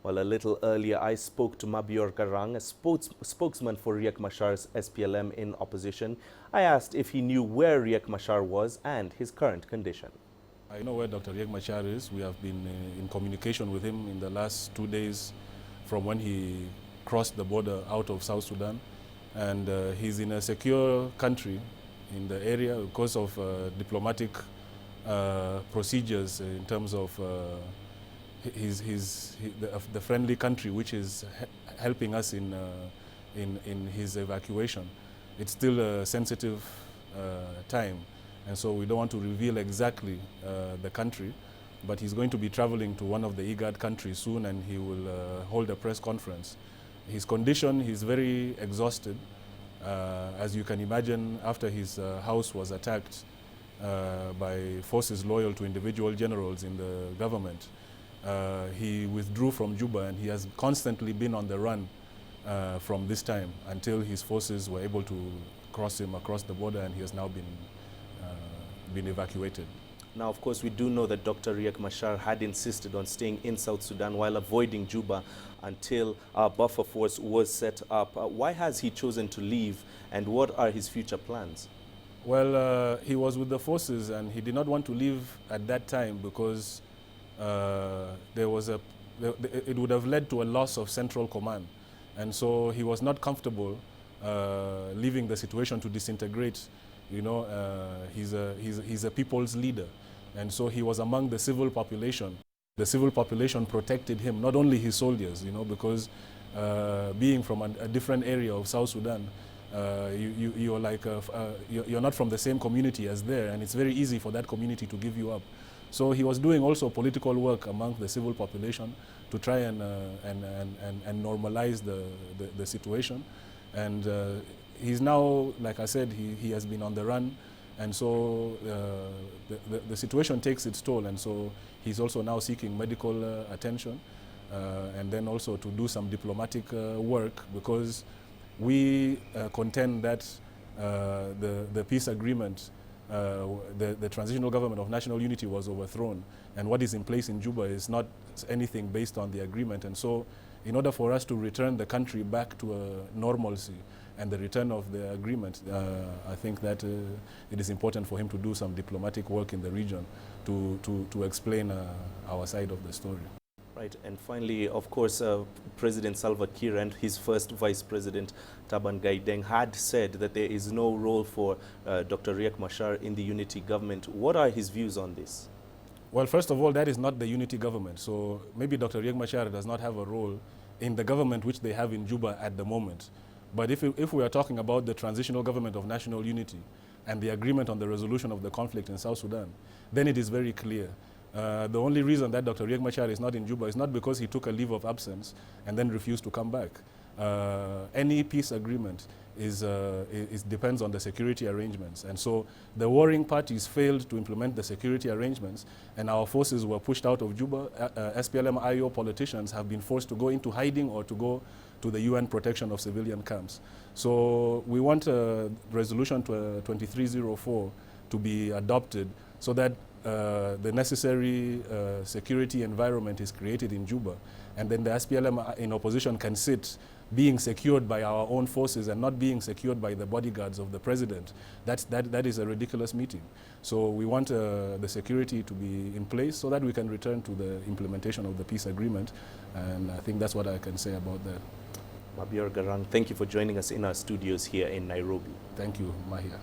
Well, a little earlier, I spoke to Mabior Garang, a spokesman for Riek Machar's SPLM-In opposition. I asked if he knew where Riek Machar was and his current condition. I know where Dr. Riek Machar is. We have been in communication with him in the last 2 days from when he crossed the border out of South Sudan. And he's in a secure country in the area because of diplomatic procedures in terms of the friendly country which is helping us in his evacuation. It's still a sensitive time, and so we don't want to reveal exactly the country, but he's going to be traveling to one of the IGAD countries soon, and he will hold a press conference. His condition, he's very exhausted. As you can imagine, after his house was attacked by forces loyal to individual generals in the government, he withdrew from Juba, and he has constantly been on the run from this time until his forces were able to cross him across the border, and he has now been evacuated. Now, of course, we do know that Dr. Riek Machar had insisted on staying in South Sudan while avoiding Juba until a buffer force was set up. Why has he chosen to leave, and what are his future plans? Well, he was with the forces, and he did not want to leave at that time because it would have led to a loss of central command. And so he was not comfortable leaving the situation to disintegrate. You know, he's a people's leader. And so he was among the civil population. The civil population protected him, not only his soldiers, you know, because being from a different area of South Sudan, you're not from the same community as there, and it's very easy for that community to give you up. So he was doing also political work among the civil population to try and normalize the situation. And he's now, like I said, he has been on the run, and so the situation takes its toll, and so he's also now seeking medical attention, and then also to do some diplomatic work, because we contend that the peace agreement, the transitional government of national unity was overthrown, and what is in place in Juba is not anything based on the agreement. And so in order for us to return the country back to a normalcy and the return of the agreement, I think that it is important for him to do some diplomatic work in the region to explain our side of the story. Right, and finally, of course, President Salva Kiir and his first Vice President Taban Deng had said that there is no role for Dr. Riek Machar in the unity government. What are his views on this? Well, first of all, that is not the unity government. So maybe Dr. Riek Machar does not have a role in the government which they have in Juba at the moment. But if we are talking about the transitional government of national unity and the agreement on the resolution of the conflict in South Sudan, then it is very clear. The only reason that Dr. Riek Machar is not in Juba is not because he took a leave of absence and then refused to come back. Any peace agreement depends on the security arrangements. And so the warring parties failed to implement the security arrangements, and our forces were pushed out of Juba. SPLM-IO politicians have been forced to go into hiding or to go to the UN protection of civilian camps. So we want Resolution 2304 to be adopted so that the necessary security environment is created in Juba, and then the SPLM in opposition can sit being secured by our own forces and not being secured by the bodyguards of the president. That is a ridiculous meeting. So we want the security to be in place so that we can return to the implementation of the peace agreement, and I think that's what I can say about that. Mabior Garang, thank you for joining us in our studios here in Nairobi. Thank you, Mahia.